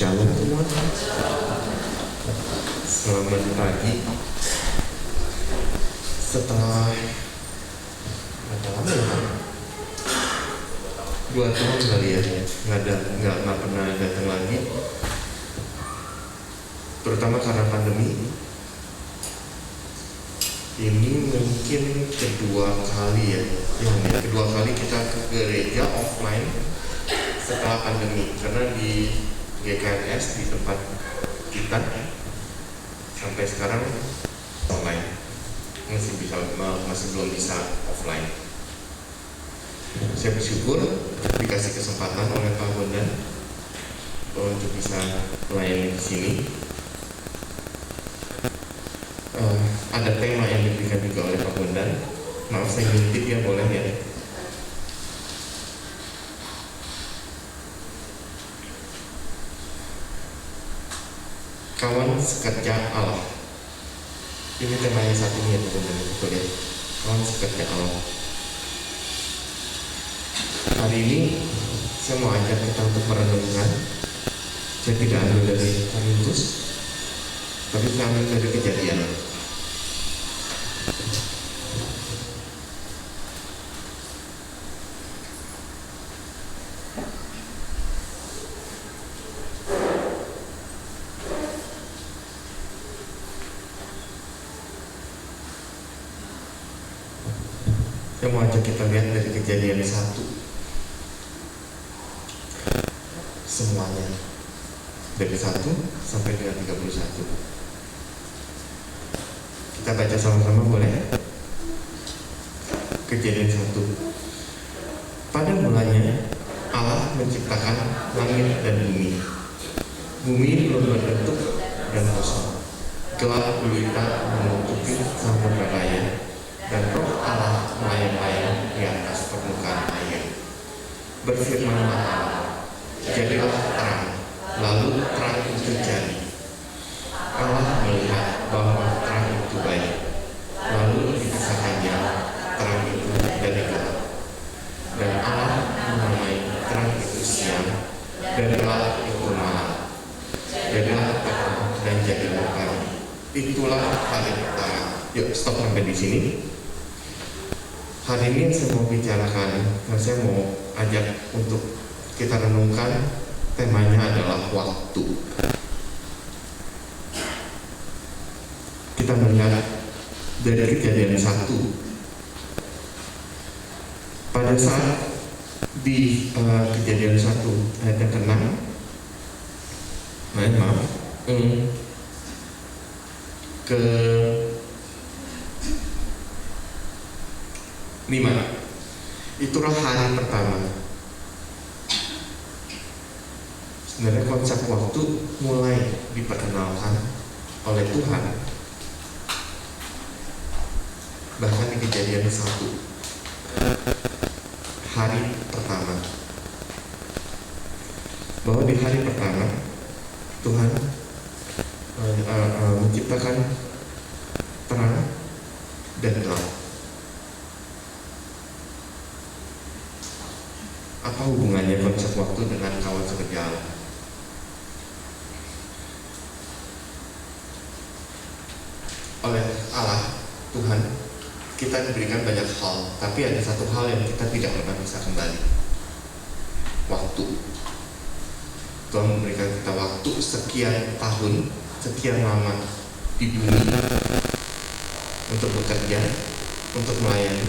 Shalom semua. Selamat pagi. Setelah berapa lama ya? 2 tahun kali ya, nggak pernah datang lagi. Terutama karena pandemi. Ini mungkin kedua kali kita ke gereja offline setelah pandemi, karena di GKNS di tempat kita sampai sekarang online, masih belum bisa offline. Saya bersyukur dikasih kesempatan oleh Pak Bondan untuk bisa melayani di sini. Ada tema yang diberikan juga oleh Pak Bondan. Maaf saya ngintip ya, boleh ya? Kawan sekerja Allah. Ini temanya saat ini ya Pak Bondan, betul ya? Kawan sekerja Allah. Hari ini saya mau ajak kita untuk merenungkan. Saya tidak ambil dari Korintus, tapi saya ambil dari Kejadian. Saya mau ajak kita lihat dari Kejadian 1. Semuanya dari 1 sampai dengan 31. Kita baca sama-sama boleh? Kejadian 1. Pada mulanya Allah menciptakan langit dan bumi. Bumi belum berbentuk dan kosong. Gelap gulita menutupi samudera raya, dan roh Allah melayang-layang di atas permukaan air. Berfirmanlah Allah, jadilah terang, lalu terang itu jadi. Allah melihat bahwa terang itu baik, lalu dipisahkannya terang itu dari gelap. Dan Allah menamai terang itu siang, dan gelap itu malam. Jadilah petang dan jadilah pagi. Itulah hari pertama. Yuk stop sampai di sini. Hari ini saya mau bicarakan, saya mau ajak untuk kita renungkan. Temanya adalah waktu. Kita melihat dari Kejadian 1. Pada saat di Kejadian 1 ayat yang ke-6, ke 5, itulah hari pertama. Sebenarnya konsep waktu mulai diperkenalkan oleh Tuhan bahkan di Kejadian 1, hari pertama, bahwa di hari pertama Tuhan menciptakan terang dan gelap. Apa hubungannya konsep waktu dengan kawan sekerja Allah? Oleh Allah, Tuhan, kita diberikan banyak hal, tapi ada satu hal yang kita tidak pernah bisa kembali. Waktu. Tuhan memberikan kita waktu sekian tahun, sekian lama di bumi untuk bekerja, untuk melayani,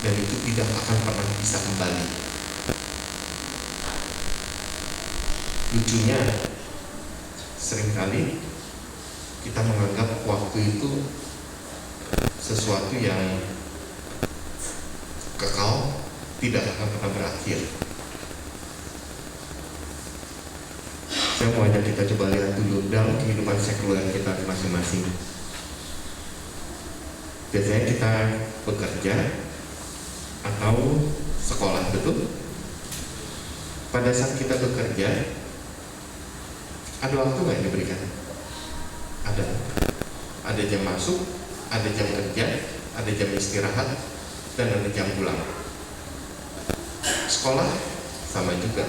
dan itu tidak akan pernah bisa kembali. Lucunya, seringkali kita menganggap waktu itu sesuatu yang kekal, tidak akan pernah berakhir. Saya mau ajak kita coba lihat dulu dalam kehidupan sekuler kita masing-masing. Biasanya kita bekerja atau sekolah, betul? Pada saat kita bekerja, ada waktu nggak yang diberikan? Ada jam masuk, ada jam kerja, ada jam istirahat, dan ada jam pulang. Sekolah sama juga.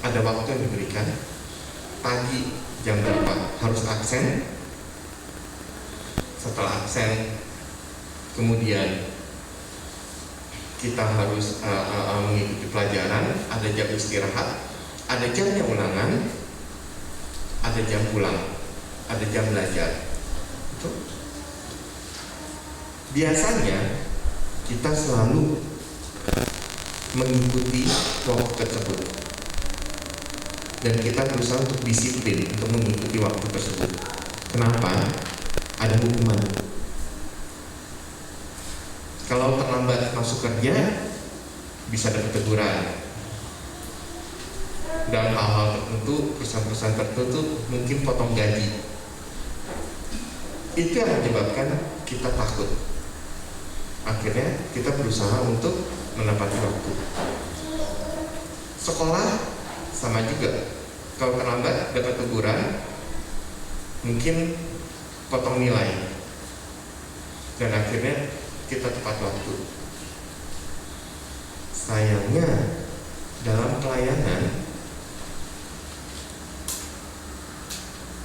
ada waktu yang diberikan. Pagi jam berapa harus absen. Setelah absen, kemudian kita harus mengikuti pelajaran, ada jam istirahat, ada jamnya ulangan, ada jam pulang, ada jam belajar. Itu biasanya kita selalu mengikuti waktu tersebut, dan kita berusaha untuk disiplin untuk mengikuti waktu tersebut. Kenapa? Ada hukuman. Kalau terlambat masuk kerja, bisa dapat teguran. Dalam hal-hal tertentu, perusahaan-perusahaan tertentu mungkin potong gaji. Itu yang menyebabkan kita takut. Akhirnya kita berusaha untuk menepati waktu. Sekolah sama juga. Kalau terlambat dapat teguran, mungkin potong nilai, dan akhirnya kita tepat waktu. Sayangnya dalam pelayanan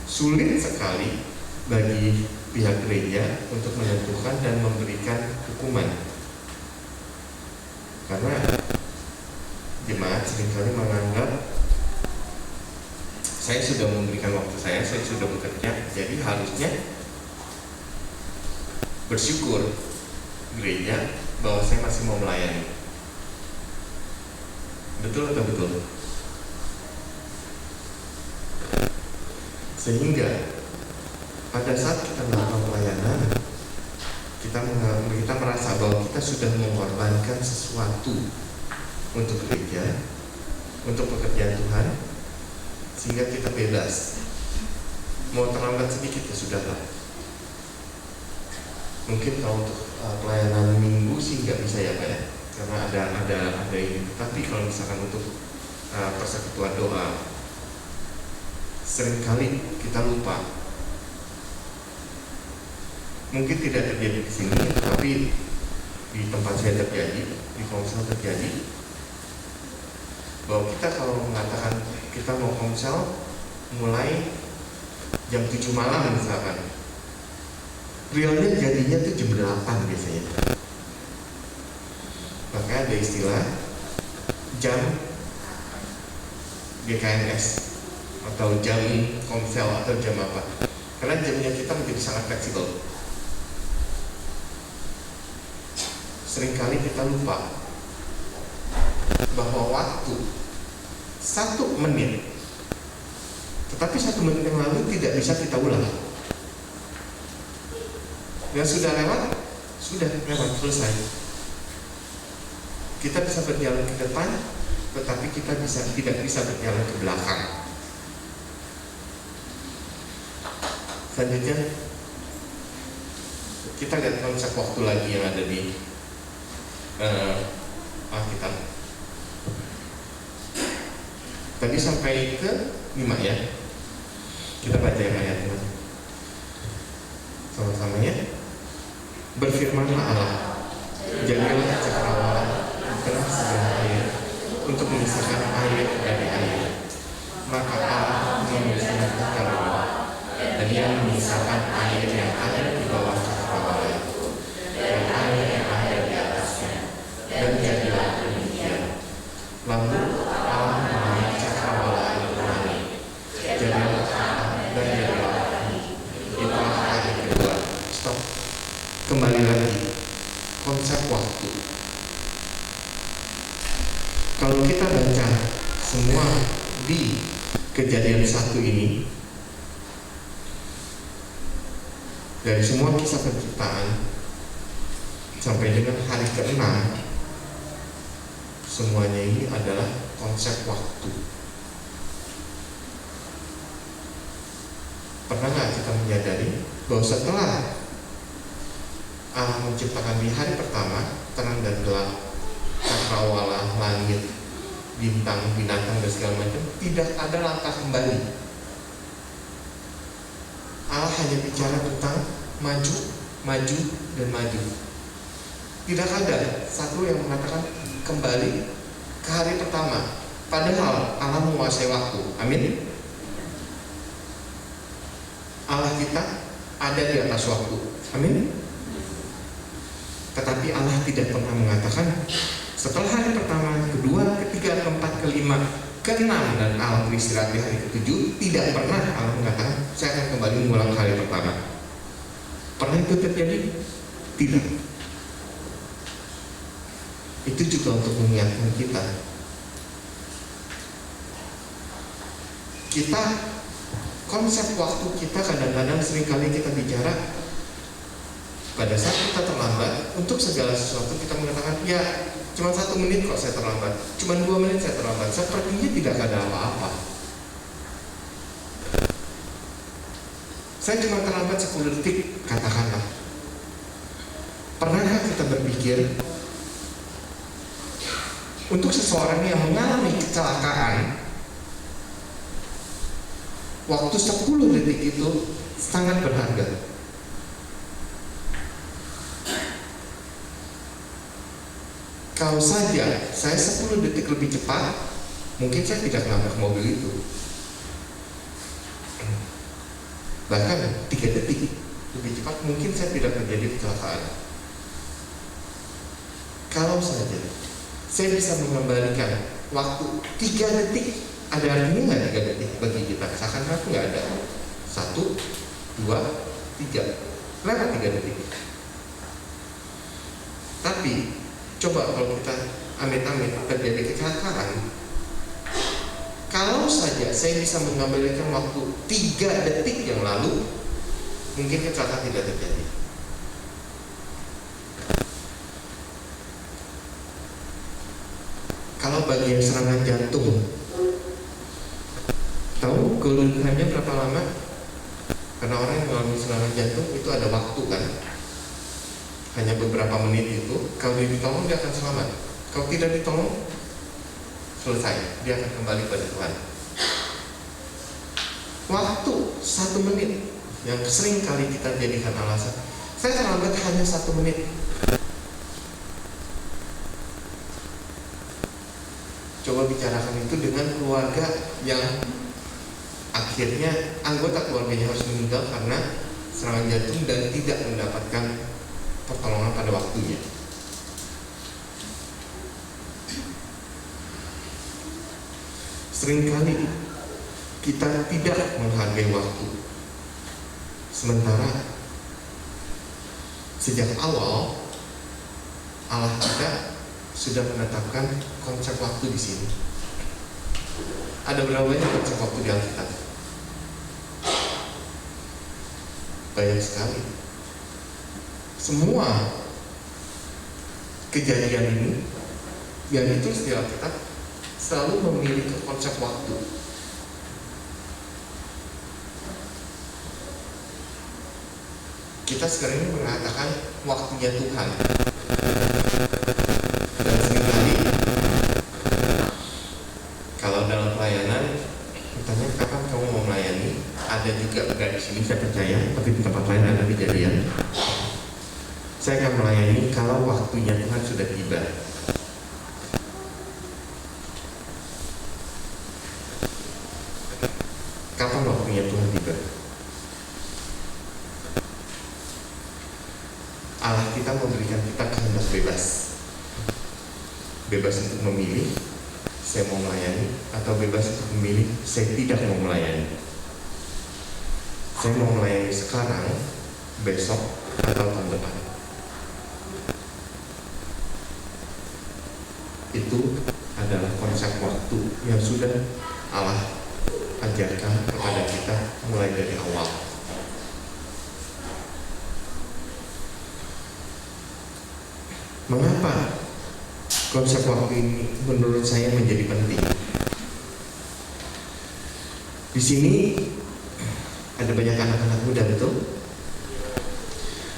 sulit sekali bagi pihak gereja untuk menentukan dan memberikan hukuman, karena jemaat seringkali menganggap saya sudah memberikan waktu saya sudah bekerja, jadi harusnya bersyukur gereja bahwa saya masih mau melayani. Betul atau betul? Sehingga pada saat kita melakukan pelayanan, kita merasa bahwa kita sudah mengorbankan sesuatu untuk gereja, untuk pekerjaan Tuhan, sehingga kita bebas. Mau terlambat sedikit ya sudahlah. Mungkin kalau untuk pelayanan minggu sih nggak bisa ya Pak ya, karena ada ini. Tapi kalau misalkan untuk persekutuan doa, seringkali kita lupa. Mungkin tidak terjadi di sini, tapi di tempat saya terjadi, di komsel terjadi, bahwa kita kalau mengatakan kita mau komsel mulai jam 7 malam misalkan, realnya jadinya tuh jam 8 biasanya. Makanya ada istilah jam GKNS atau jam komsel atau jam apa, karena jamnya kita menjadi sangat fleksibel. Seringkali kita lupa bahwa waktu 1 menit, tetapi 1 menit yang lalu tidak bisa kita ulang. Yang sudah lewat, selesai. Kita bisa berjalan ke depan, tetapi kita tidak bisa berjalan ke belakang. Selanjutnya, kita lihat konsep waktu lagi yang ada di Alkitab. Tadi sampai ke 5 ya. Kita baca yang ayatnya sama-sama ya. Berfirmanlah Allah, jadilah cakrawala tengah segala air untuk memisahkan air dari air. Maka Allah memisahkan cakrawala, dan Ia memisahkan air yang ada di bawah cakrawala itu dan air yang ada di atasnya, dan jadilah demikian. Lalu Allah menarik cakrawala itu naik, jadilah dan jadilah air. Itulah ayat kedua. Stop. Kembali lagi, konsep waktu. Kalau kita baca semua di Kejadian 1 ini, dari semua kisah penciptaan sampai dengan hari ke-6, semuanya ini adalah konsep waktu. Pernah nggak kita menyadari bahwa setelah Allah menciptakan di hari pertama terang dan gelap, cakrawala, langit, bintang, binatang dan segala macam, tidak ada langkah kembali. Allah hanya bicara tentang maju, maju, dan maju. Tidak ada satu yang mengatakan kembali ke hari pertama. Padahal Allah menguasai waktu. Amin. Allah kita ada di atas waktu. Amin. Tetapi Allah tidak pernah mengatakan setelah hari pertama, kedua, ketiga, keempat, kelima, keenam dan Allah beristirahat di hari ketujuh. Tidak pernah Allah mengatakan saya akan kembali mengulang hari pertama. Pernah itu terjadi? Tidak. Itu juga untuk mengingatkan kita. Konsep waktu kita kadang-kadang seringkali kita bicara pada saat kita terlambat untuk segala sesuatu kita mengatakan ya cuma 1 menit kok saya terlambat, cuma 2 menit saya terlambat, sepertinya tidak ada apa-apa. Saya cuma terlambat 10 detik katakanlah. Pernahkah kita berpikir untuk seseorang yang mengalami kecelakaan, waktu 10 detik itu sangat berharga. Kalau saja saya 10 detik lebih cepat, mungkin saya tidak nabrak mobil itu. Bahkan 3 detik lebih cepat, mungkin saya tidak terjadi kecelakaan. Kalau saja saya bisa mengembalikan waktu 3 detik, ada artinya nggak 3 detik bagi kita? Seakan-akan nggak ada. 1, 2, 3, lewat 3 detik. Tapi coba kalau kita amit-amit terjadi kecelakaan, kalau saja saya bisa mengembalikan waktu 3 detik yang lalu, mungkin kecelakaan tidak terjadi. Kalau bagian serangan jantung, tahu keluhannya berapa lama? Karena orang yang mengalami serangan jantung itu ada waktu kan, hanya beberapa menit itu. Kalau dia ditolong dia akan selamat. Kalau tidak ditolong, selesai, dia akan kembali pada Tuhan. Waktu 1 menit yang sering kali kita jadikan alasan, saya terlambat hanya 1 menit. Coba bicarakan itu dengan keluarga yang akhirnya anggota keluarganya harus meninggal karena serangan jantung dan tidak mendapatkan pertolongan pada waktunya. Seringkali kita tidak menghargai waktu. Sementara sejak awal Allah kita sudah menetapkan konsep waktu di sini. Ada berapa banyak konsep waktu di Alkitab? Banyak sekali. Semua kejadian ini yang ditulis di Alkitab selalu memiliki konsep waktu. Kita sekarang ini mengatakan waktunya Tuhan. Dan seringkali kalau dalam pelayanan ditanya kapan kamu mau melayani, ada juga enggak di sini saya percaya, tapi di tempat lain ada kejadian. Saya akan melayani kalau waktunya Tuhan sudah tiba. Kapan waktunya Tuhan tiba? Allah kita memberikan kita kehendak bebas. Bebas untuk memilih saya mau melayani, atau bebas untuk memilih saya tidak mau melayani. Saya mau melayani sekarang, besok, atau tahun depan. Itu adalah konsep waktu yang sudah Allah ajarkan kepada kita mulai dari awal. Mengapa konsep waktu ini menurut saya menjadi penting? Di sini ada banyak anak-anak muda, betul?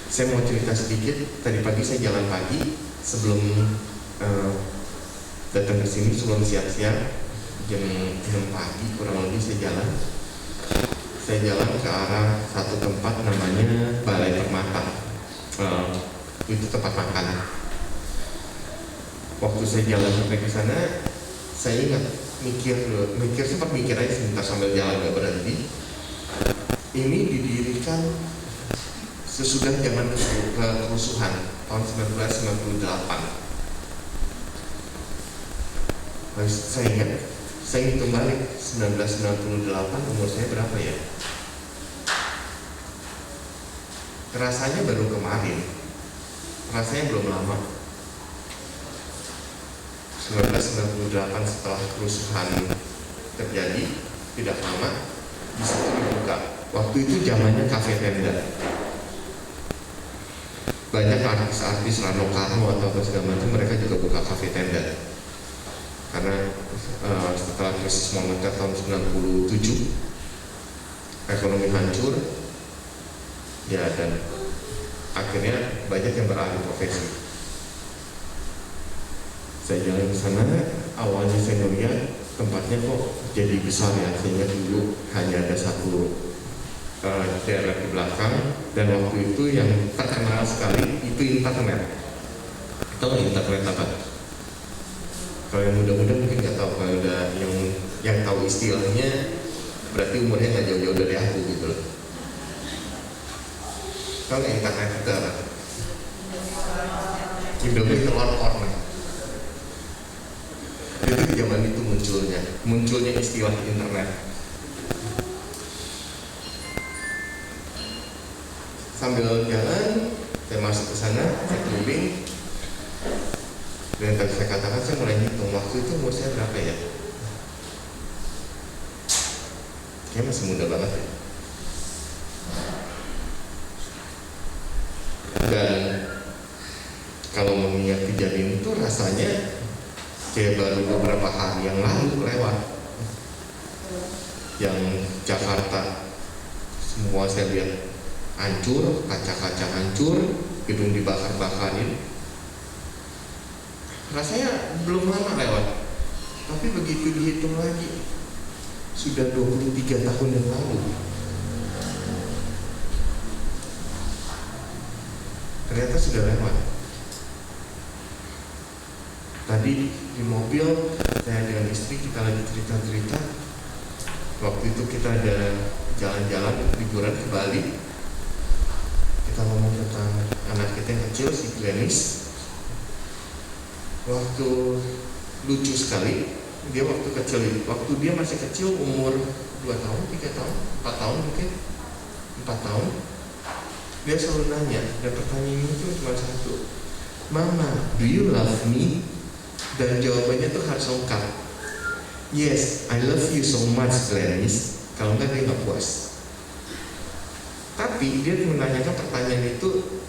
Saya mau cerita sedikit. Tadi pagi saya jalan pagi sebelum datang ke sini, sebelum siap-siap jam 6 pagi kurang lebih saya jalan. Saya jalan ke arah satu tempat namanya Balai Permata. Itu tempat makan. Waktu saya jalan sampai ke sana, saya ingat sempat mikir aja sebentar sambil jalan gak berhenti. Ini didirikan sesudah zaman kerusuhan tahun 1998. Saya hitung balik 1998 umur saya berapa ya? Rasanya baru kemarin, rasanya belum lama. 1998 setelah kerusuhan terjadi, tidak lama di situ dibuka. Waktu itu zamannya kafe tenda. Banyak artis-artis Rano Karno atau segala macam, mereka juga buka kafe tenda. Karena setelah krisis moneter tahun 97, ekonomi hancur, ya, dan akhirnya banyak yang beralih profesi. Saya jalan ke sana, awalnya saya melihat tempatnya kok jadi besar ya, sehingga dulu hanya ada satu daerah di belakang, dan waktu itu yang terkenal sekali itu internet. Tahu nggak internet apa? Kalau yang muda-muda mungkin nggak tahu, kalau udah yang tahu istilahnya berarti umurnya nggak jauh-jauh dari aku gitu loh. Tahu internet itu apa? Indomie telur kornet. Itu di zaman itu munculnya istilah internet. Sambil jalan, saya masuk ke sana, saya keliling. Dan tadi saya katakan, saya mulai hitung waktu itu umur saya berapa ya? Kayaknya masih muda banget ya. Dan kalau mengingat kejadian itu rasanya kayak baru beberapa hari yang lalu lewat. Yang Jakarta semua saya lihat hancur, kaca-kaca hancur, gedung dibakar-bakarin. Rasanya belum lama lewat, tapi begitu dihitung lagi sudah 23 tahun yang lalu. Ternyata sudah lewat. Tadi di mobil saya dengan istri, kita lagi cerita-cerita. Waktu itu kita ada jalan-jalan liburan ke Bali. Kita ngomong tentang anak kita yang kecil, si Glenis. Waktu lucu sekali, dia waktu dia masih kecil, umur 2 tahun, 3 tahun, 4 tahun mungkin, 4 tahun, dia selalu nanya, dan pertanyaannya itu cuma satu, Mama, do you love me? Dan jawabannya tuh harus lengkap. Yes, I love you so much, Glenis. Kalau enggak dia nggak puas. Tapi dia menanyakan pertanyaan itu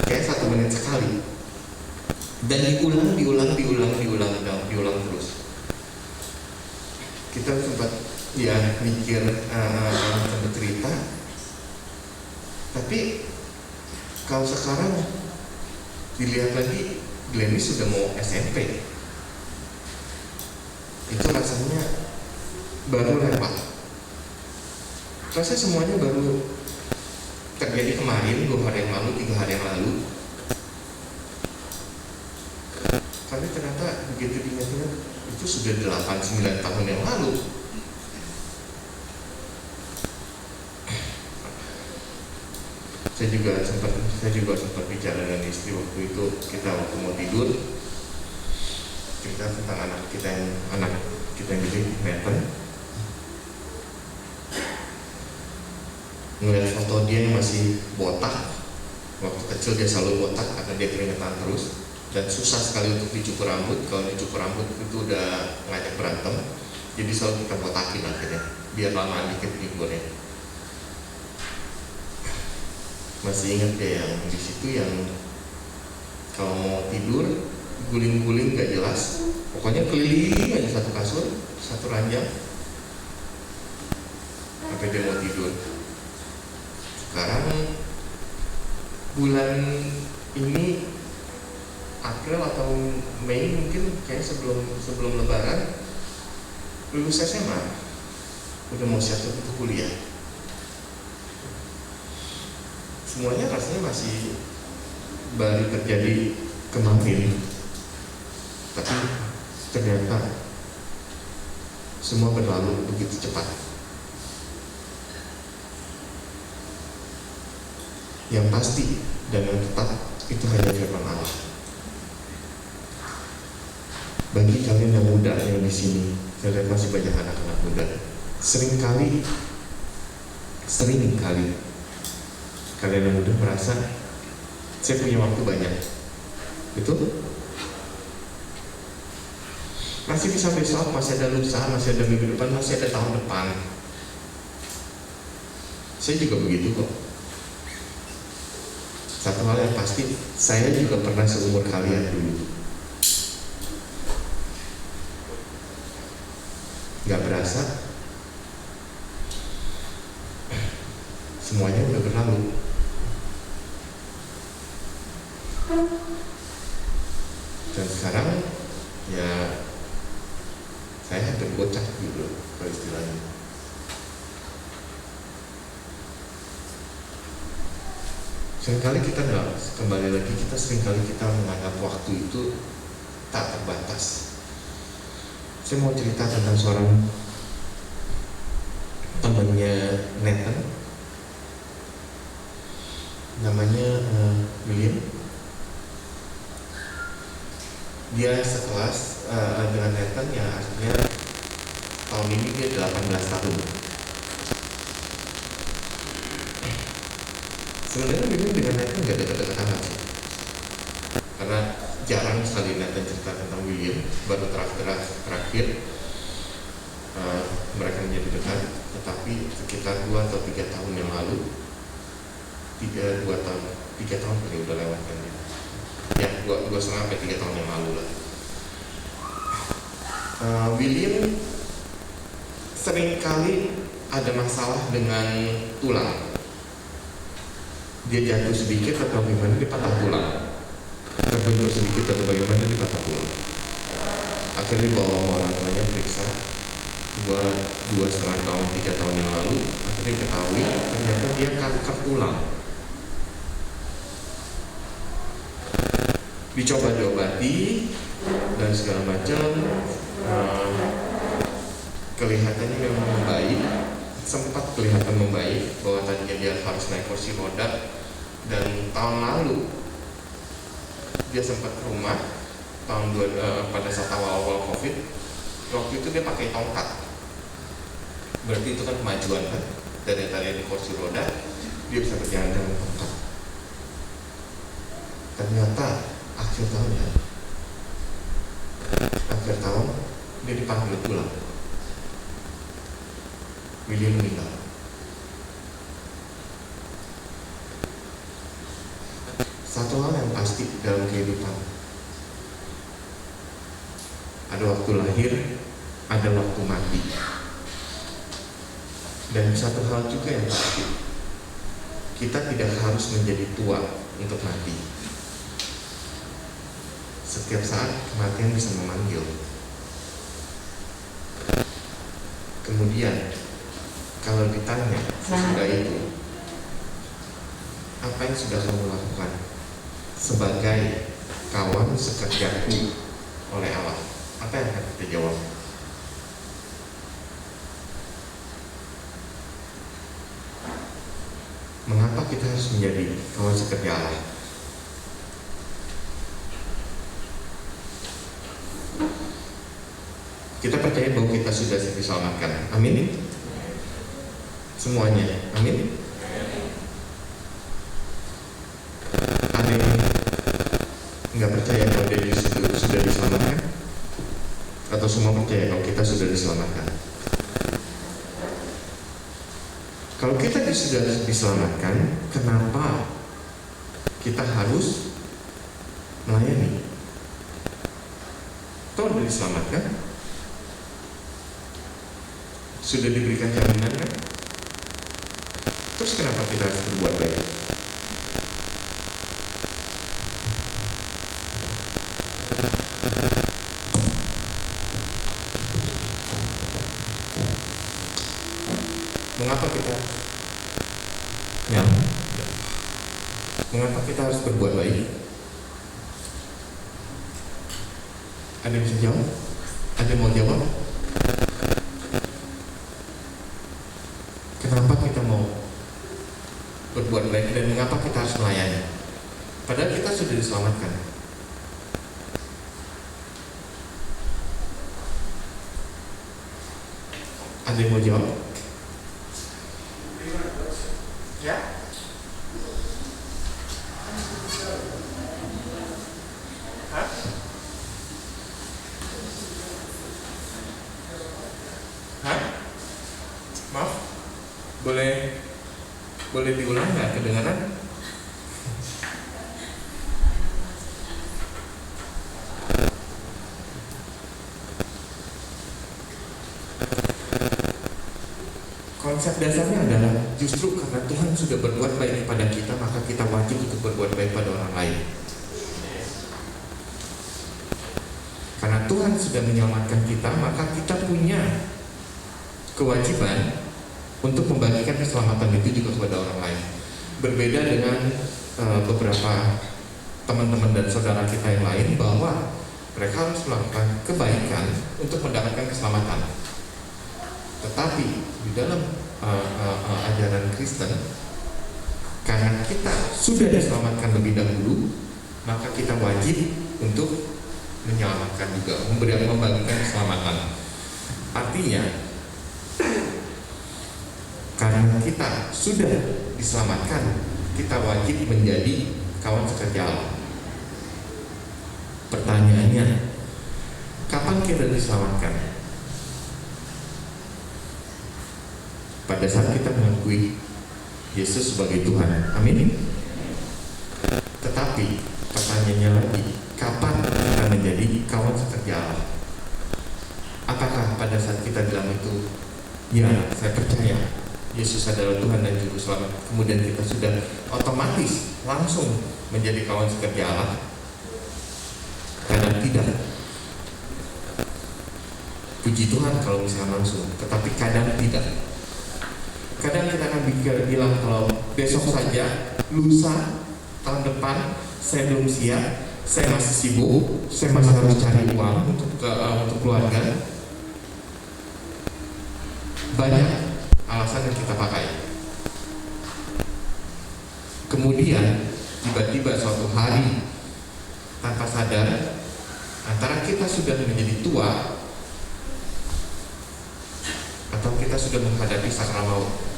kayak 1 menit sekali. Dan diulang terus. Kita sempat ya mikir sampai cerita. Tapi kalau sekarang dilihat lagi, Glenis sudah mau SMP. Itu rasanya baru lewat. Rasanya semuanya baru terjadi kemarin, 2 hari yang lalu, 3 hari yang lalu. Tapi ternyata begitu diingat-ingat itu sudah 8-9 tahun yang lalu. Saya juga sempat bicara dengan istri waktu itu, kita waktu mau tidur, cerita tentang anak kita yang gede, Nathan. Ngeliat foto dia yang masih botak. Waktu kecil dia selalu botak karena dia keringetan terus. Dan susah sekali untuk dicukur rambut. Kalau dicukur rambut itu udah ngajak berantem. Jadi selalu kita botakin akhirnya, biar lama dikit liburnya. Masih ingat deh yang di situ yang kalau mau tidur guling-guling gak jelas. Pokoknya keliling aja satu kasur, satu ranjang sampai dia mau tidur. Sekarang bulan ini April atau Mei mungkin, kayak sebelum Lebaran lulus SMA, udah mau siap untuk kuliah. Semuanya rasanya masih baru terjadi kemarin, tapi ternyata semua berlalu begitu cepat. Yang pasti dan yang tetap itu hanya firman Allah. Bagi kalian yang muda yang di sini, saya lihat masih banyak anak-anak muda. Seringkali kalian yang muda merasa saya punya waktu banyak. Betul? Masih bisa besok, masih ada lusa, masih ada minggu depan, masih ada tahun depan. Saya juga begitu kok. Satu hal yang pasti, saya juga pernah seumur kalian dulu. Gak berasa, semuanya udah berlalu. Dan sekarang, ya saya hampir bocah gitu, kalau istilahnya. Seringkali kita nggak, kembali lagi seringkali kita menganggap waktu itu tak terbatas. Saya mau cerita tentang seorang temannya Nathan, namanya William. Dia sekelas dengan Nathan yang akhirnya tahun ini dia 18 tahun. Sebenarnya William dengan Nathan gak dekat-dekat amat sih, karena jarang sekali Nathan cerita tentang William. Baru terakhir mereka menjadi dekat, tetapi sekitar 2 atau 3 tahun yang lalu, 3 tahun kali udah lewat kan dia. Ya, 2,5 sampai 3 tahun yang lalu lah. William seringkali ada masalah dengan tulang. Dia jatuh sedikit atau bagaimana dia patah tulang, terbentur sedikit atau bagaimana dia patah tulang. Akhirnya bawa orang tuanya periksa 2,5 tahun 3 tahun yang lalu. Akhirnya ketahui ternyata dia kanker tulang. Dicoba diobati dan segala macam, kelihatannya memang membaik, sempat kelihatan membaik, bahwa tadinya dia harus naik kursi roda. Dan tahun lalu dia sempat ke rumah pada saat awal-awal COVID. Waktu itu dia pakai tongkat, berarti itu kan kemajuan kan, dari tadi di kursi roda dia bisa berjalan dengan tongkat. Ternyata akhir tahun dia dipanggil pulang. William meninggal. Satu hal yang pasti dalam kehidupan, ada waktu lahir, ada waktu mati. Dan satu hal juga yang pasti, kita tidak harus menjadi tua untuk mati. Setiap saat kematian bisa memanggil. Kemudian kalau ditanya sesudah itu, apa yang sudah kamu lakukan sebagai kawan sekerjaku oleh Allah? Apa yang akan kita jawab? Mengapa kita harus menjadi kawan sekerja Allah? Kita percaya bahwa kita sudah diselamatkan. Amin. Semuanya. Amin. Ada yang nggak percaya bahwa dia sudah diselamatkan? Atau semua percaya kalau kita sudah diselamatkan? Kalau kita sudah diselamatkan, kenapa kita harus melayani? Toh sudah diselamatkan, sudah diberikan jaminan kan? Terus kenapa kita harus berbuat baik? Mengapa kita harus berbuat baik? Ada yang bisa jawab? Ada yang mau jawab? Kenapa kita mau berbuat baik dan mengapa kita harus melayani? Padahal kita sudah diselamatkan. Ada yang mau jawab? Ya? Hah? Hah? Maaf? Boleh diulang nggak, kedengaran? Konsep dasarnya adalah justru karena Tuhan sudah berbuat baik kepada kita, maka kita wajib untuk berbuat baik pada orang lain. Karena Tuhan sudah menyelamatkan kita, maka kita punya kewajiban untuk membagikan keselamatan itu juga kepada orang lain. Berbeda dengan beberapa teman-teman dan saudara kita yang lain, bahwa mereka harus melakukan kebaikan untuk mendapatkan keselamatan. Tetapi di dalam ajaran Kristen, karena kita sudah diselamatkan lebih dahulu, maka kita wajib untuk menyelamatkan juga, membagikan keselamatan. Artinya, karena kita sudah diselamatkan, kita wajib menjadi kawan sekerja Allah. Pertanyaannya, kapan kita diselamatkan? Pada saat kita mengakui Yesus sebagai Tuhan. Amin. Tetapi pertanyaannya lagi, kapan kita menjadi kawan sekerja Allah? Apakah pada saat kita bilang itu, ya saya percaya Yesus adalah Tuhan dan Juru Selamat, kemudian kita sudah otomatis langsung menjadi kawan sekerja Allah? Kadang tidak. Puji Tuhan kalau misalnya langsung, tetapi kadang tidak. Kadang kita akan bilang kalau besok saja, lusa, tahun depan saya belum siap, saya masih sibuk, saya masih harus cari uang untuk keluarga. Banyak alasan yang kita pakai. Kemudian tiba-tiba suatu hari tanpa sadar, antara kita sudah menjadi tua atau kita sudah menghadapi sakral maut.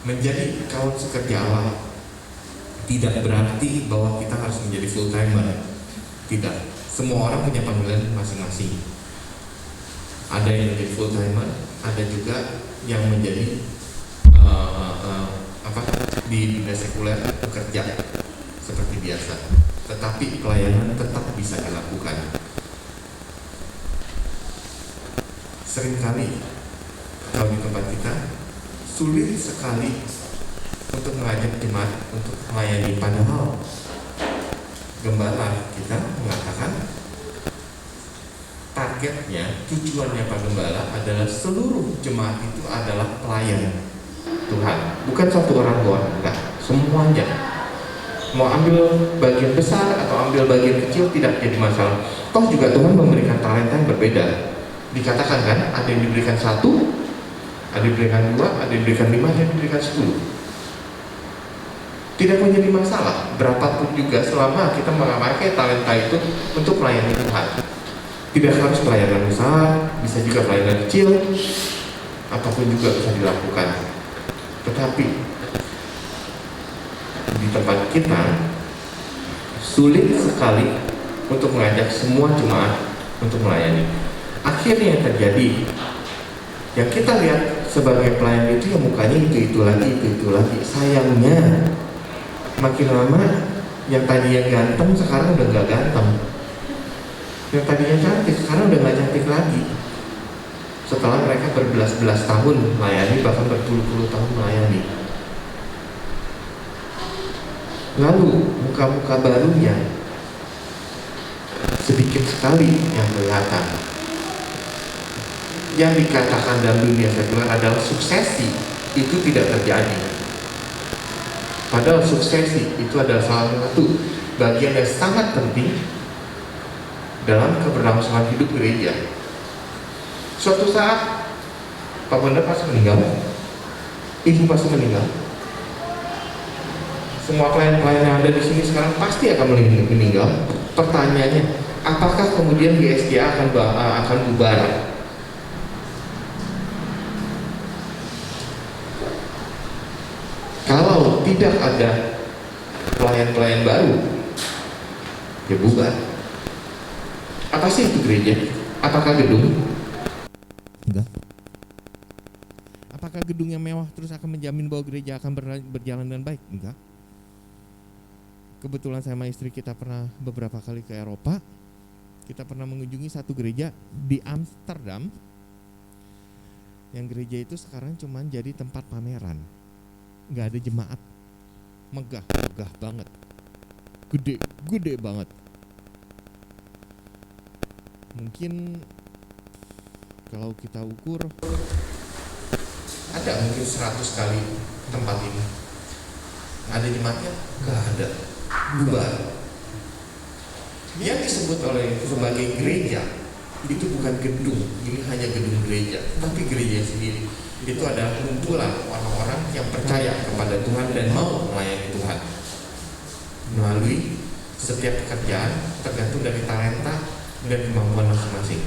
Menjadi kawan sekerja Allah tidak berarti bahwa kita harus menjadi full timer. Tidak. Semua orang punya panggilan masing-masing. Ada yang menjadi full timer, ada juga yang menjadi di dunia sekuler bekerja seperti biasa. Tetapi pelayanan tetap bisa dilakukan. Seringkali kalau di tempat kita sulit sekali untuk mengajak jemaat untuk melayani, padahal gembala kita mengatakan targetnya, tujuannya Pak Gembala adalah seluruh jemaat itu adalah pelayan Tuhan, bukan satu orang doang, enggak, semuanya. Mau ambil bagian besar atau ambil bagian kecil tidak jadi masalah. Toh juga Tuhan memberikan talenta yang berbeda. Dikatakan kan, ada yang diberikan 1, ada yang diberikan 2, ada yang diberikan 5, ada yang diberikan 10. Tidak menjadi masalah, berapapun juga selama kita memakai talenta itu untuk melayani Tuhan. Tidak harus pelayanan besar, bisa juga pelayanan kecil, apapun juga bisa dilakukan. Tetapi di tempat kita sulit sekali untuk mengajak semua jemaat untuk melayani. Akhirnya yang terjadi, yang kita lihat sebagai pelayan itu yang mukanya itu lagi. Sayangnya makin lama yang tadinya ganteng sekarang udah gak ganteng, yang tadinya cantik sekarang udah gak cantik lagi. Setelah mereka berbelas-belas tahun melayani, bahkan berpuluh-puluh tahun melayani, lalu muka-muka barunya sedikit sekali yang kelihatan. Yang dikatakan dalam dunia sekuler adalah suksesi itu tidak terjadi. Padahal suksesi itu adalah salah satu bagian yang sangat penting dalam keberlangsungan hidup gereja. Suatu saat Pak Bonda pasti meninggal, Ibu pasti meninggal, semua klien-klien yang ada di sini sekarang pasti akan meninggal. Pertanyaannya, apakah kemudian GSDA akan bubar? Kalau tidak ada klien-klien baru, ya bubar. Apa sih itu gereja? Apakah gedung? Enggak. Apakah gedung yang mewah terus akan menjamin bahwa gereja akan berjalan dengan baik? Enggak. Kebetulan saya sama istri kita pernah beberapa kali ke Eropa. Kita pernah mengunjungi satu gereja di Amsterdam. Yang gereja itu sekarang cuma jadi tempat pameran. Nggak ada jemaat. Megah banget. Gede banget. Mungkin kalau kita ukur ada mungkin 100 kali tempat ini. Ada jemaatnya? Nggak ada. Bubar. Yang disebut oleh sebagai gereja itu bukan gedung, ini hanya gedung gereja, tapi gereja sendiri itu adalah kumpulan orang-orang yang percaya kepada Tuhan dan mau melayani Tuhan melalui setiap pekerjaan tergantung dari talenta dan kemampuan masing-masing.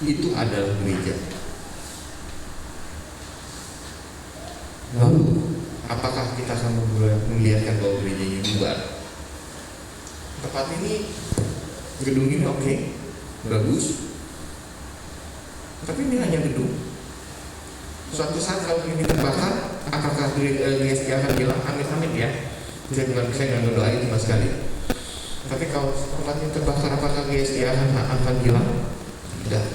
Itu adalah gereja. Lalu apakah kita akan melihatkan bahwa gereja ini bubar? Tempat ini, gedung ini oke, bagus, tapi ini hanya gedung. Suatu saat kalau ini terbakar, apakah GSDA akan bilang amit-amit ya? Saya nggak ngedoain sama sekali. Tapi kalau tempat ini terbakar, apakah GSDA akan bilang? Tidak.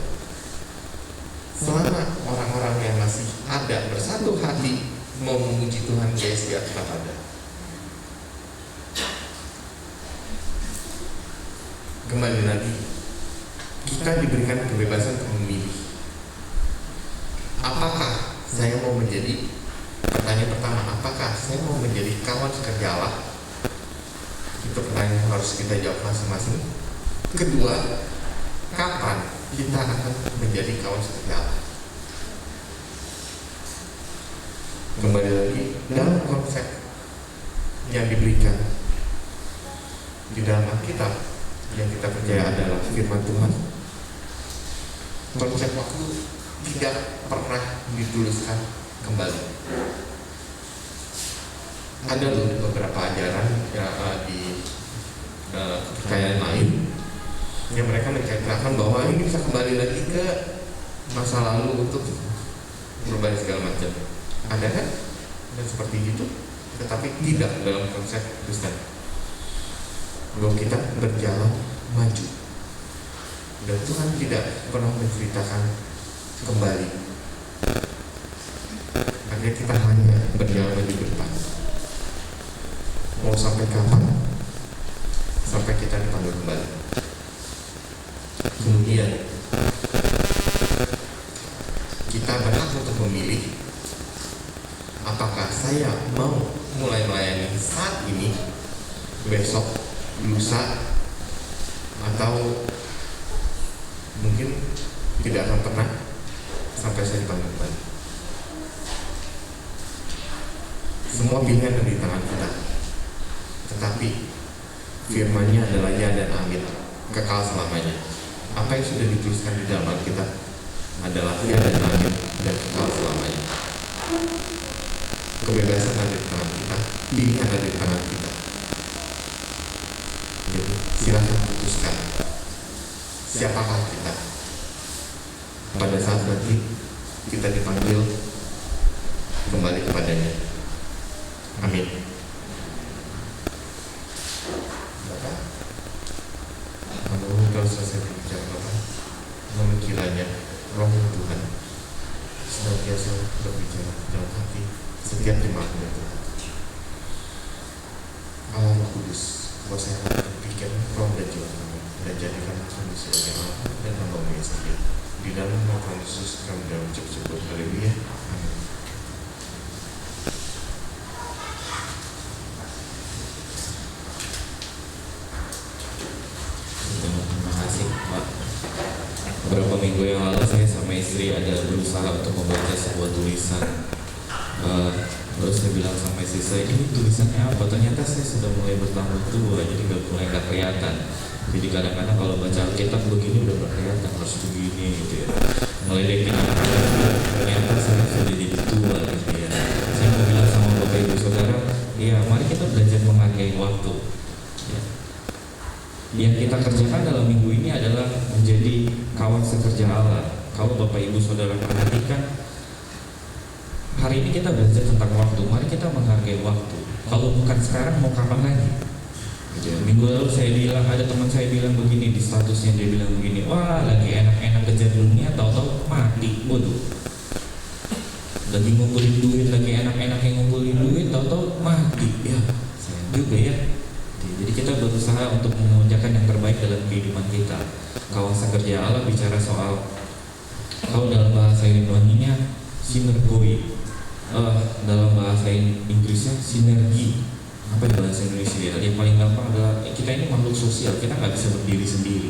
Selama orang-orang yang masih ada bersatu hati mau memuji Tuhan, GSDA tetap ada. Kembali lagi, kita diberikan kebebasan untuk memilih. Apakah saya mau menjadi, pertanyaan pertama, apakah saya mau menjadi kawan sekerja Allah? Itu pertanyaan yang harus kita jawab masing-masing. Kedua, kapan kita akan menjadi kawan sekerja Allah? Kembali lagi, dalam konsep yang diberikan di dalam Alkitab yang kita percaya adalah firman Tuhan, konsep waktu tidak pernah dituliskan kembali. Ada loh beberapa ajaran ya, di kepercayaan lain yang mereka menceritakan bahwa ini bisa kembali lagi ke masa lalu untuk berbagai segala macam. Ada kan? Dan seperti itu, tetapi tidak dalam konsep Kristen. Bahwa kita berjalan maju, dan Tuhan tidak pernah menceritakan kembali. Artinya kita hanya berjalan maju ke depan. Mau sampai kapan? Sampai kita dipanggil kembali. Kemudian kita berhak untuk memilih apakah saya mau mulai melayani saat ini, besok, lusa, atau mungkin tidak akan pernah sampai saya dipanggil kembali. Semua pilihan ada di tangan kita, tetapi firman-Nya adalah ya dan amin, kekal selamanya. Apa yang sudah dituliskan di dalam Alkitab adalah ya dan amin dan kekal selamanya. Kebebasan ada di tangan kita, pilihan ada di tangan kita. Jadi silakan putuskan siapakah kita pada saat nanti kita dipanggil kembali kepadanya. Amin. Bapak, kalau selesai berbicara Bapak, namun kiranya Roh Tuhan senantiasa berbicara dalam hati setiap jemaat Tuhan. Allah Roh Kudus, kuasa berpikir roh dan jiwa kami, dan jadikan kami sebagai Allah dan hamba-Mu yang setia. Di dalam nama Tuhan Yesus kami dalam ucap syukur. Haleluya. Amin. Terima kasih Pak. Beberapa minggu yang lalu saya sama istri ada berusaha untuk membaca sebuah tulisan. Lalu saya bilang sama istri saya, ini tulisannya apa? Ternyata saya sudah mulai bertambah tua, jadi mulai gak kelihatan. Jadi kadang-kadang kalau baca Alkitab begini udah gak kelihatan, harus begini gitu ya. Ngeledekin anak-anak, ternyata saya sudah jadi tua gitu ya. Saya mau bilang sama Bapak Ibu Saudara, ya mari kita belajar menghargai waktu ya. Yang kita kerjakan dalam minggu ini adalah menjadi kawan sekerja Allah. Kalau Bapak Ibu Saudara perhatikan, hari ini kita belajar tentang waktu. Mari kita menghargai waktu. Kalau bukan sekarang mau kapan lagi? Gitu ya. Minggu lalu saya bilang, ada teman saya bilang begini di statusnya, dia bilang begini, wah lagi enak-enak kejar dunia, tahu-tahu mati, bodoh. Lagi ngumpulin duit, lagi enak-enak yang ngumpulin duit, tahu-tahu mati. Ya, sayang juga ya. Jadi kita berusaha untuk mengerjakan yang terbaik dalam kehidupan kita. Kawan sekerja Allah bicara soal, kalau dalam bahasa Yunani-nya sinergoi, dalam bahasa Inggrisnya sinergi. Apa yang bahasa Indonesia ya? Yang paling gampang adalah kita ini makhluk sosial, kita nggak bisa berdiri sendiri.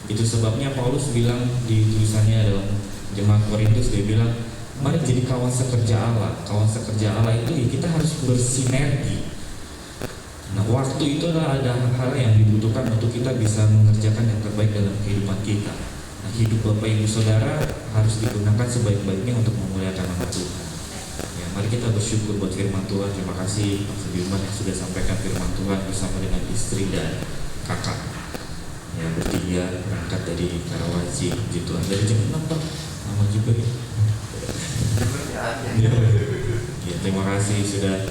Itu sebabnya Paulus bilang di tulisannya dalam Jemaat Korintus, dia bilang, mari jadi kawan sekerja Allah. Kawan sekerja Allah itu ya kita harus bersinergi. Nah, waktu itu adalah ada hal yang dibutuhkan untuk kita bisa mengerjakan yang terbaik dalam kehidupan kita. Nah, hidup Bapak Ibu Saudara harus digunakan sebaik-baiknya untuk memuliakan nama Tuhan. Ya, mari kita bersyukur buat firman Tuhan. Terima kasih Pak Sudirman yang sudah sampaikan firman Tuhan bersama dengan istri dan kakak. Ya, bertiga berangkat dari Karawaci, gitu. Dari jam 6 Pak, lama juga ya. Ya, terima kasih sudah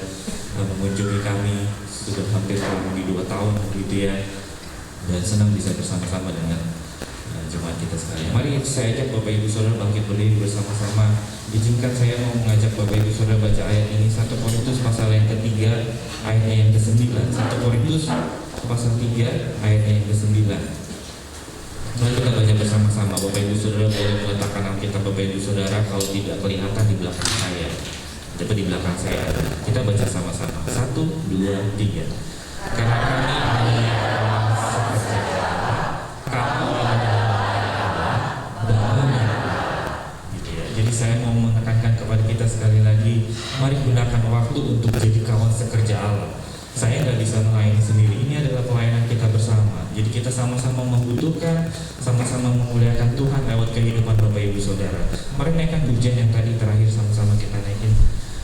mengunjungi kami. Sudah hampir kurang lebih 2 tahun gitu ya, dan senang bisa bersama-sama dengan jemaat kita sekalian. Mari saya ajak Bapak Ibu Saudara bangkit berdiri bersama-sama. Izinkan saya mau mengajak Bapak Ibu Saudara baca ayat ini, 1 Korintus pasal yang ketiga ayatnya yang ke-9. 1 Korintus pasal 3 ayatnya yang ke-9. Mari kita baca bersama-sama. Bapak Ibu Saudara boleh meletakkan Alkitab Bapak Ibu Saudara, kalau tidak kelihatan di belakang saya, tapi di belakang saya. Kita baca sama-sama. 1, 2, 3. Karena kami adalah sekerja Allah, kamu adalah bangunan. Gitu ya. Jadi saya mau menekankan kepada kita sekali lagi, mari gunakan waktu untuk jadi kawan sekerja Allah. Saya nggak bisa melayani sendiri. Ini adalah pelayanan kita bersama. Jadi kita sama-sama membutuhkan, sama-sama memuliakan Tuhan lewat kehidupan Bapak Ibu Saudara. Mari naikkan pujian yang tadi terakhir, sama-sama kita naikin.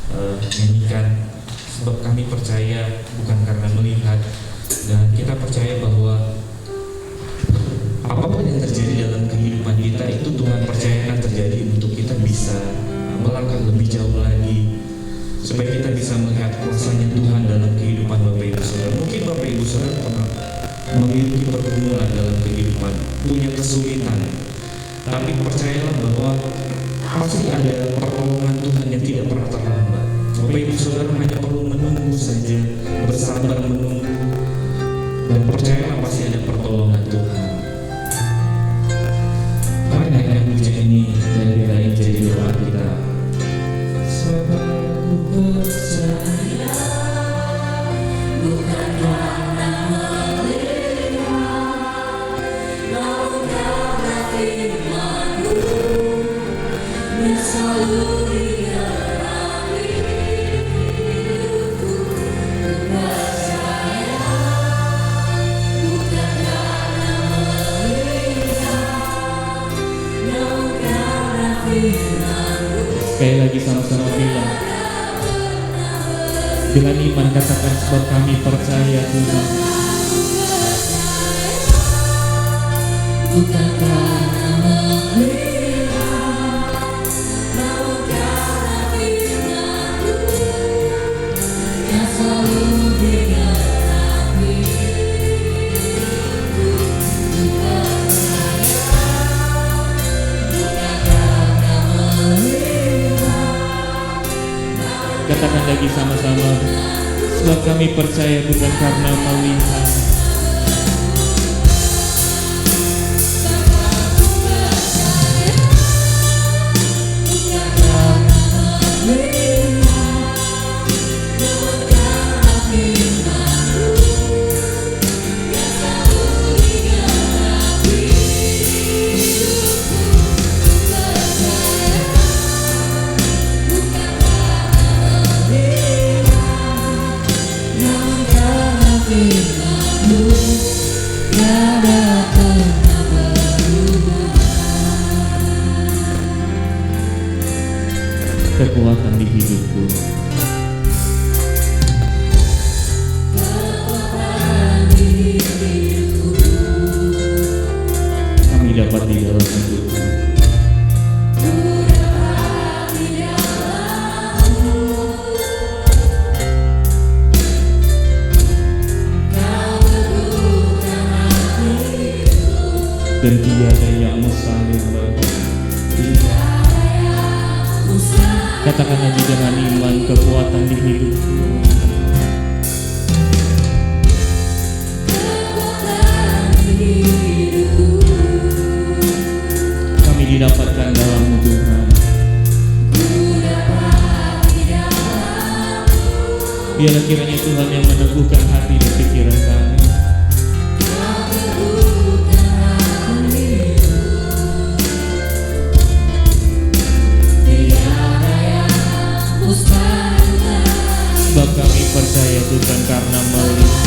Nyanyikan, sebab kami percaya bukan karena melihat, dan kita percaya bahwa apapun yang terjadi dalam kehidupan kita itu Tuhan percayakan terjadi untuk kita bisa melangkah lebih jauh lagi, supaya kita bisa melihat kuasanya Tuhan dalam kehidupan Bapak Ibu Saudara. Mungkin Bapak Ibu Saudara pernah memiliki pergumulan dalam kehidupan, punya kesulitan, tapi percayalah bahwa pasti ada pertolongan Tuhan yang tidak pernah terlambat. Bapak Ibu Saudara hanya perlu menunggu saja, bersabar menunggu, dan percayalah pasti ada pertolongan Tuhan. Mari naikkan pujian ini dan biarlah jadi doa kita. Sebab aku percaya bukan karena melihat, namun karena firman-Mu yang selalu digenapi hidupku. Percaya bukan karena melihat, namun karena firman-Mu. Sekali lagi sama-sama bilang, dengan iman katakan, sebab kami percaya Tuhan. Bukan karena melihat, namun karena firman-Mu yang selalu digenapi hidupku. Percaya bukan karena melihat. Katakan lagi sama-sama, sebab kami percaya bukan karena melihat. dapat di dalam Tuhan. Dan tiada yang mustahil bagi. Katakan lagi dengan iman kekuatan di hidupku. Kami didapatkan dalam Tuhan. Biarlah kiranya Tuhan yang meneguhkan hati dan pikiran kami. Sebab kami percaya bukan karena melihat,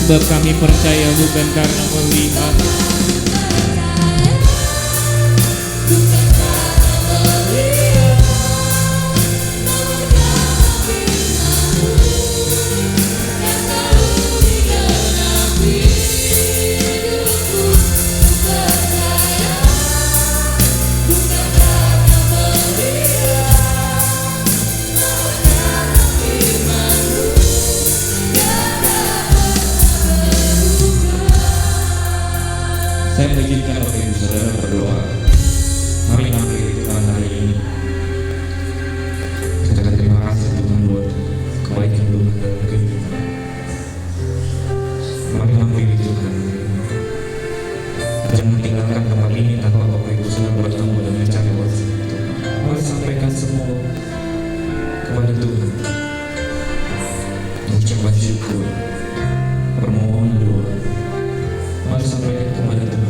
sebab kami percaya bukan karena melihat, saya mengizinkan Bapak Ibu Saudara berdoa. Mari mengakhiri Tuhan hari ini. Kita terima kasih Tuhan buat kebaikan Tuhan dalam kehidupan. Mari mengakhiri Tuhan. Jangan tinggalkan tempat ini tanpa Bapak Ibu Saudara bertemu dan mencari wajah Tuhan. Mari sampaikan semua kepada Tuhan. Ucapan syukur, permohonan doa. Mari sampaikan kepada Tuhan.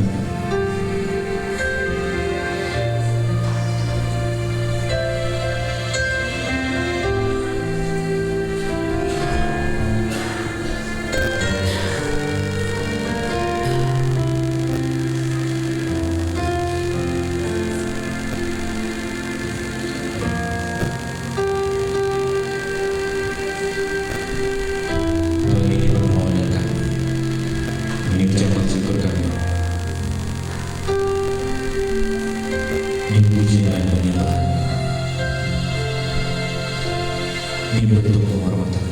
Ini bentuk penghormatan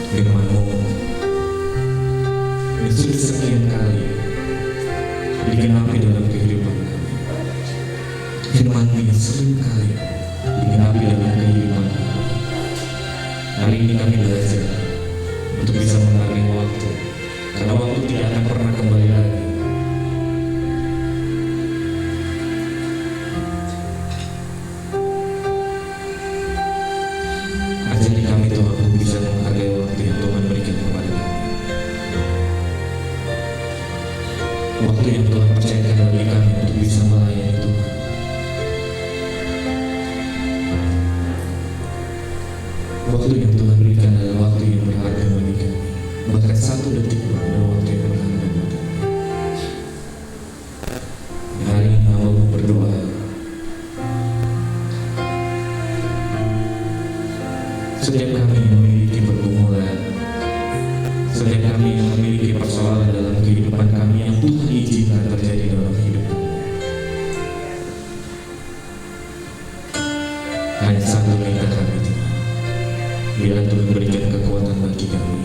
firman-Mu yang sudah sekian kali digenapi dalam kehidupan kami. Firman-Mu yang sering kali digenapi dalam kehidupan kami. Hari ini kami belajar untuk bisa menghargai waktu, karena waktu tidak akan pernah kembali lagi. Ajari kami Tuhan untuk bisa menghargai waktu yang Tuhan berikan kepada kami. Waktu yang Tuhan percayakan bagi kami untuk bisa melayani Tuhan. Waktu yang Tuhan berikan adalah waktu yang berharga bagi kami. Bahkan satu detik pun adalah waktu yang berharga bagi kami. Hari ini hamba-Mu berdoa, setiap kami yang memiliki pergumulan, setiap kami yang memiliki persoalan dalam kehidupan kami yang Tuhan izinkan terjadi dalam hidup kami, hanya satu minta kami Tuhan, biarlah Tuhan berikan kekuatan bagi kami,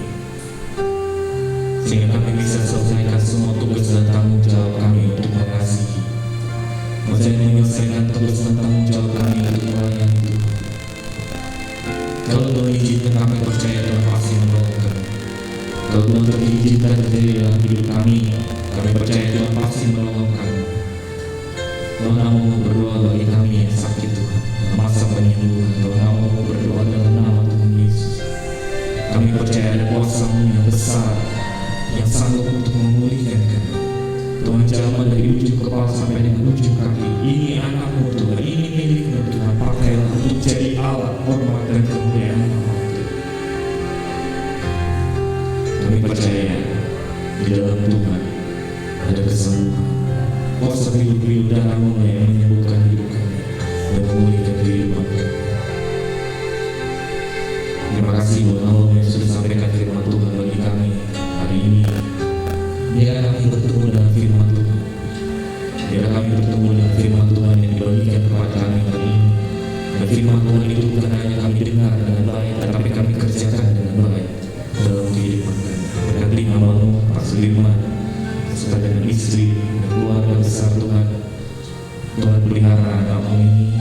sehingga kami bisa selesaikan semua tugas dan tanggung jawab kami untuk mengasihi, menyelesaikan tugas dan tanggung jawab kami untuk melayani Tuhan. Kalau Tuhan izinkan, kami percaya Tuhan pasti menolong kami. Kalau Tuhan terizinkan terjadi dalam hidup kami percaya Tuhan pasti menolong kami. Tuhan mau berdoa bagi kami yang sakit Tuhan, dalam masa penyembuhan. Tuhan mau berdoa dalam nama Tuhan Yesus. Kami percaya ada kuasa-Mu yang besar, yang sanggup untuk memulihkan kami. Tuhan jamah dari ujung kepala sampai dengan ujung kaki. mengambil darahmu yang menyembuhkan hidup kami dan memulihkan kehidupan kami. Terima kasih buat Allah yang sudah sampaikan firman Tuhan bagi kami hari ini. Biar kami bertemu dengan firman Tuhan. Biar kami bertemu dengan firman Tuhan yang dibagikan kepada kami hari ini. Dan firman Tuhan itu bukan hanya kami dengar dengan baik, tetapi kami kerjakan dengan baik dalam kehidupan kami. Berkati namamu, Pak Sudirman, serta dengan istri dan keluarga besar Tuhan. Tuhan pelihara anakmu ini.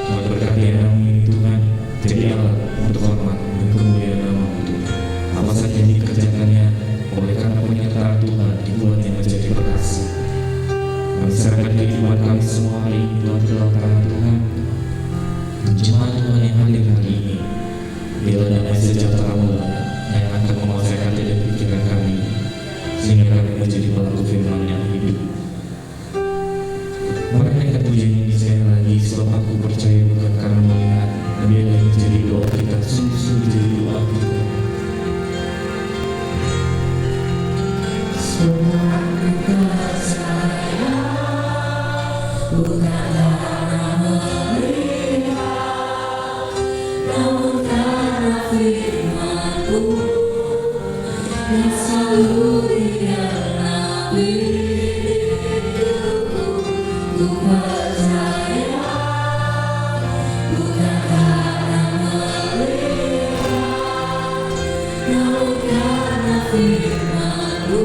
Tuhan berkati anakmu ini Tuhan. Jadi Allah untuk hormat dan kemuliaan namamu Tuhan. Apa saja yang dikerjakannya oleh karena penyertaan Tuhan dibuatnya menjadi berhasil. Kami serahkan kehidupan kami semua hari ini Tuhan ke dalam tangan Tuhan. Jemaat Tuhan yang hadir hari ini, biarlah damai sejahtera-Mu yang akan menguasai hati dan pikiran kami, sehingga kami menjadi pelaku firman yang hidup. Merenungkan pujian ini saya lagi, sebab aku percaya bukan karena melihat, dan biarlah ini menjadi doa kita, sungguh-sungguh jadi doa kita. Semua ku percaya, bukan karena melihat, namun karena firman-Mu yang selalu digenapi hidupku. Ku percaya, bukan karena melihat, namun karena firman-Mu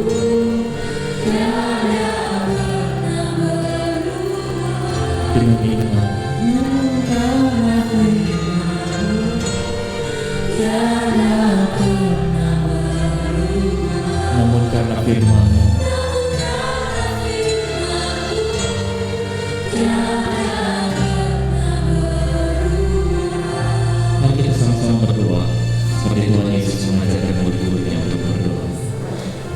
tiada pernah berubah. Dengan iman, Namun karena firman-Mu tiada pernah berubah. namun karena firman-Mu, mari kita sama-sama berdoa seperti Tuhan Yesus mengajarkan murid-muridnya untuk berdoa.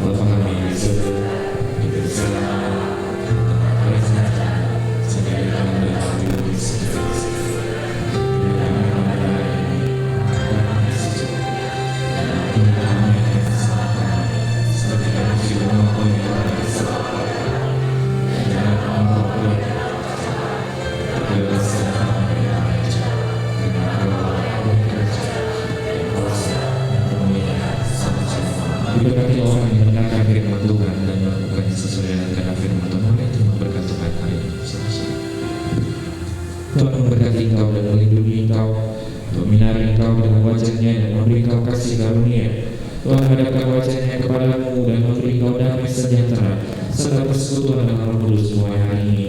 Bapa kami yang di surga, diberi salam, oleh senjata, sehingga kami dapat dilindungi segala sesuatu. Bila kami mengenal ini, kami sesuatu. Dan kami akan kesalahan, seperti kami juga mengampuni orang yang salah. Dan jangan mengampuni kebelasan kami yang ajar. Dengan Allah yang kerja, yang kuasa, yang kemuliaan, sama-sama. Diberkati orang yang mendengarkan firman Tuhan dan melakukannya sesuai dengan kehendak firman Tuhan. Mari terima berkat Tuhan hari ini. Tuhan memberkati engkau dan melindungi engkau, menyinari engkau dengan wajah-Nya dan memberi engkau kasih karunia. Tuhan menghadapkan wajah-Nya kepadamu dan memberi engkau damai sejahtera serta persekutuan dengan Roh Kudus mulai hari ini